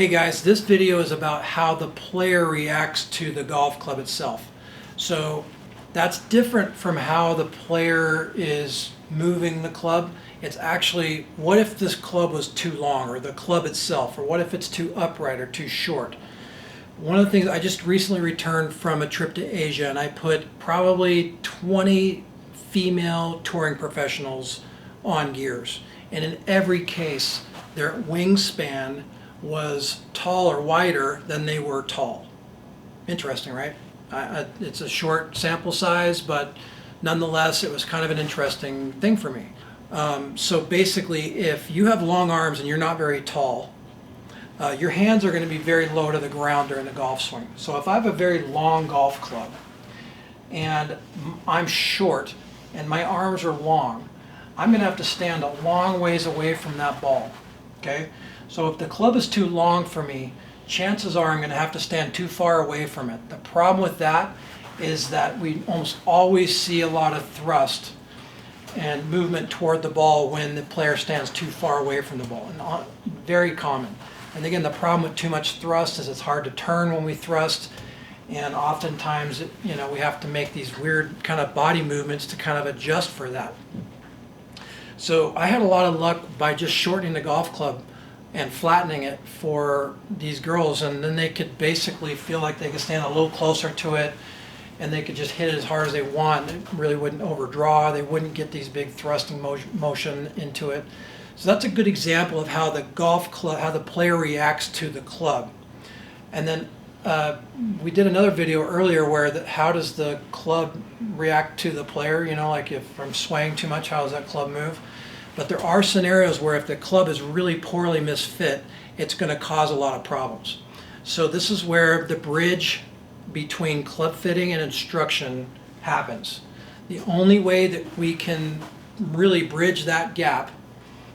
Hey guys, this video is about how the player reacts to the golf club itself. So that's different from how the player is moving the club. It's actually, what if this club was too long, or the club itself, or what if it's too upright or too short? One of the things, I just recently returned from a trip to Asia, and I put probably 20 female touring professionals on gears. And in every case, their wingspan was taller, wider than they were tall. Interesting, right? It's a short sample size, but nonetheless, it was kind of an interesting thing for me. So basically, if you have long arms and you're not very tall, your hands are going to be very low to the ground during the golf swing. So if I have a very long golf club and I'm short and my arms are long, I'm going to have to stand a long ways away from that ball. Okay? So if the club is too long for me, chances are I'm going to have to stand too far away from it. The problem with that is that we almost always see a lot of thrust and movement toward the ball when the player stands too far away from the ball. And very common. And again, the problem with too much thrust is it's hard to turn when we thrust, and oftentimes, we have to make these weird kind of body movements to kind of adjust for that. So I had a lot of luck by just shortening the golf club and flattening it for these girls, and then they could basically feel like they could stand a little closer to it, and they could just hit it as hard as they want. It really wouldn't overdraw. They wouldn't get these big thrusting motion into it. So that's a good example of how the golf club, how the player reacts to the club. And then we did another video earlier where how does the club react to the player? Like if I'm swaying too much, how does that club move? But there are scenarios where if the club is really poorly misfit, it's going to cause a lot of problems. So this is where the bridge between club fitting and instruction happens. The only way that we can really bridge that gap,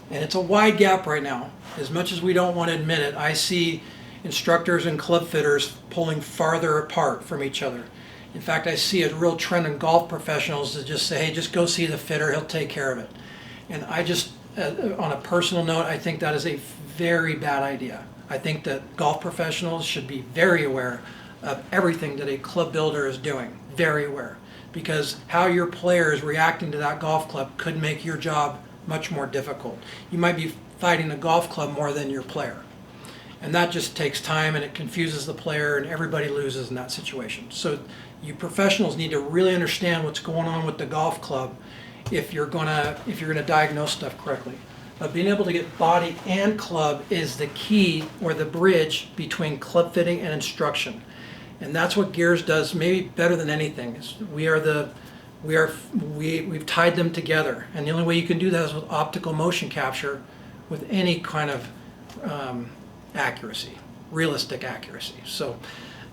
and it's a wide gap right now, as much as we don't want to admit it, I see instructors and club fitters pulling farther apart from each other. In fact, I see a real trend in golf professionals to just say, hey, just go see the fitter, he'll take care of it. And I just, on a personal note, I think that is a very bad idea. I think that golf professionals should be very aware of everything that a club builder is doing, very aware. Because how your player is reacting to that golf club could make your job much more difficult. You might be fighting the golf club more than your player. And that just takes time, and it confuses the player, and everybody loses in that situation. So you professionals need to really understand what's going on with the golf club if you're gonna diagnose stuff correctly. But being able to get body and club is the key, or the bridge between club fitting and instruction. And that's what Gears does maybe better than anything. We've tied them together, and the only way you can do that is with optical motion capture, with any kind of accuracy, realistic accuracy. So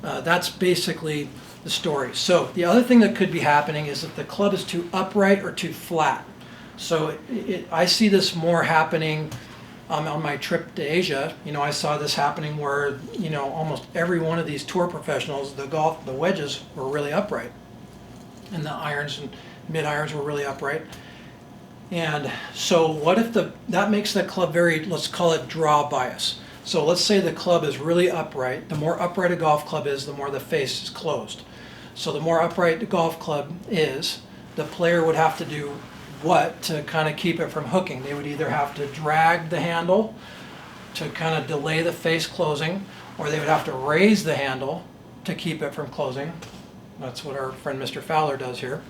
that's basically the story. So the other thing that could be happening is if the club is too upright or too flat. So I see this more happening on my trip to Asia. I saw this happening where almost every one of these tour professionals, the wedges were really upright, and the irons and mid irons were really upright. And so what if that makes the club very, let's call it draw bias. So let's say the club is really upright. The more upright a golf club is, the more the face is closed. So the more upright the golf club is, the player would have to do what to kind of keep it from hooking? They would either have to drag the handle to kind of delay the face closing, or they would have to raise the handle to keep it from closing. That's what our friend Mr. Fowler does here.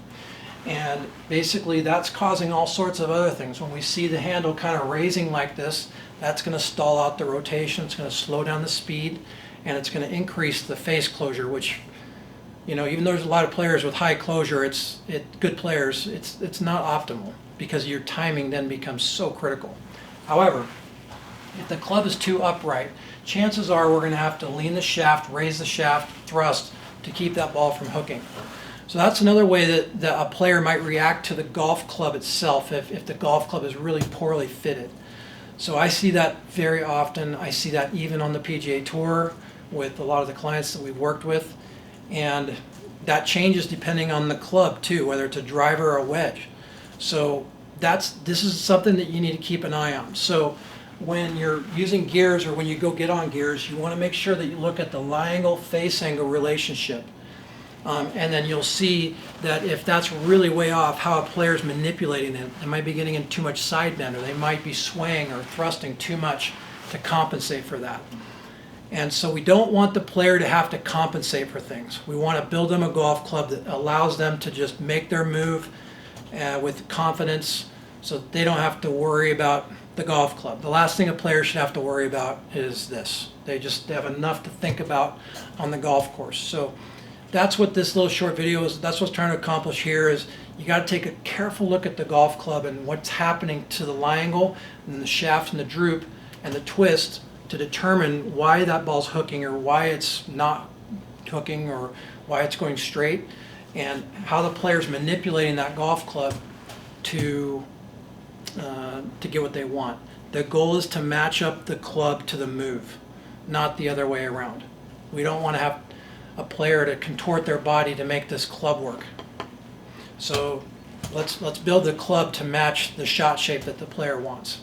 And basically that's causing all sorts of other things. When we see the handle kind of raising like this, that's going to stall out the rotation, it's going to slow down the speed, and it's going to increase the face closure, which, even though there's a lot of players with high closure, good players, it's not optimal, because your timing then becomes so critical. However, if the club is too upright, chances are we're going to have to lean the shaft, raise the shaft, thrust to keep that ball from hooking. So that's another way that a player might react to the golf club itself if the golf club is really poorly fitted. So I see that very often. I see that even on the PGA Tour with a lot of the clients that we've worked with. And that changes depending on the club too, whether it's a driver or a wedge. So this is something that you need to keep an eye on. So when you're using gears or when you go get on gears, you want to make sure that you look at the lie angle, face angle relationship. And then you'll see that if that's really way off, how a player's manipulating it. They might be getting in too much side bend, or they might be swaying or thrusting too much to compensate for that. And so we don't want the player to have to compensate for things. We want to build them a golf club that allows them to just make their move with confidence, so that they don't have to worry about the golf club. The last thing a player should have to worry about is this. They have enough to think about on the golf course. So that's what this little short video is. That's what's trying to accomplish here is you got to take a careful look at the golf club and what's happening to the lie angle and the shaft and the droop and the twist to determine why that ball's hooking or why it's not hooking or why it's going straight, and how the player's manipulating that golf club to get what they want. The goal is to match up the club to the move, not the other way around. We don't want to have a player to contort their body to make this club work. So let's build the club to match the shot shape that the player wants.